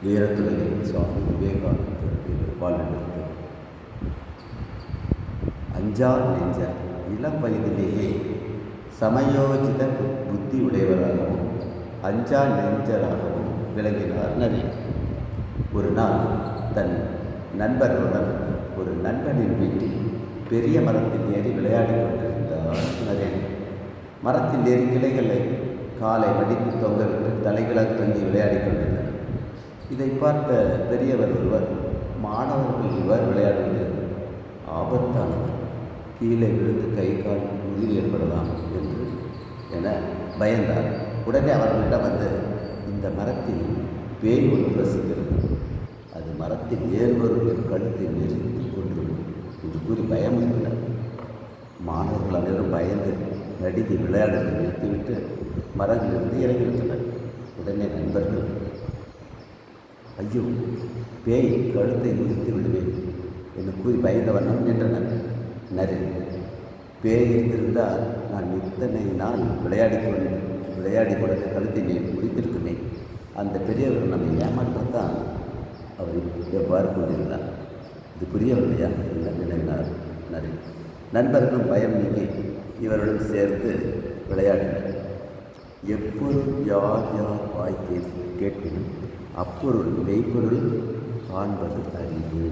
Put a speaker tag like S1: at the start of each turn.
S1: வீரத்துலகின் சுவாமி விவேகானந்தர் வாழ்ந்தது. அஞ்சா நெஞ்சர் இளம் வயதிலேயே சமயோஜித புத்தி உடையவராகவும் அஞ்சா நெஞ்சராகவும் விளங்கினார் நரேன். ஒரு நாள் தன் நண்பர்களுடன் ஒரு நண்பனின் வீட்டில் பெரிய மரத்தில் ஏறி விளையாடி கொண்டிருந்தார் நரேன். மரத்தில் ஏறி கிளைகளை காலை மடித்து தொங்கவிட்டு தலைகளாக தங்கி விளையாடி கொண்டிருந்தார். இதை பார்த்த பெரியவர் ஒருவர், மாணவர்கள் இவர் விளையாடுவது ஆபத்தானது, கீழே விழுந்து கை கால் முறிவு ஏற்படலாம் என பயந்தார். உடனே அவர்களிடம் வந்து, இந்த மரத்தில் பேய் ஒன்று வசிக்கிறது, அது மரத்தில் ஏறுபவர்கள் கழுத்தை நெருங்கி கொண்டுவிடும் என்று கூறி பயமுறுத்தினார். மாணவர்கள் அனைவரும் பயந்து நடித்து விளையாடுவதை நிறுத்திவிட்டு மரத்திலிருந்து இறங்கிவிட்டனர். உடனே நண்பர்கள், ஐயோ, பேய் கழுத்தை முறித்து விடுவேன் என்று கூறி பயந்த வண்ணம் நின்றனர். நரேன், பேய் இருந்திருந்தால் நான் இத்தனை நாள் விளையாடி கொண்டு கழுத்தை முடித்திருக்குமே, அந்த பெரியவர் நம்மை ஏமாற்றத்தான் அவர் எவ்வாறு கொண்டிருந்தார், இது புரியவில்லையா என்று நினைவினார் நரேன். நண்பர்களும் பயம் நீங்கி இவருடன் சேர்த்து விளையாடினர். எப்பொருள் யார் யார் வாய் கேட்பினும் அப்பொருள் மெய்ப்பொருள் காண்பது அறிவு.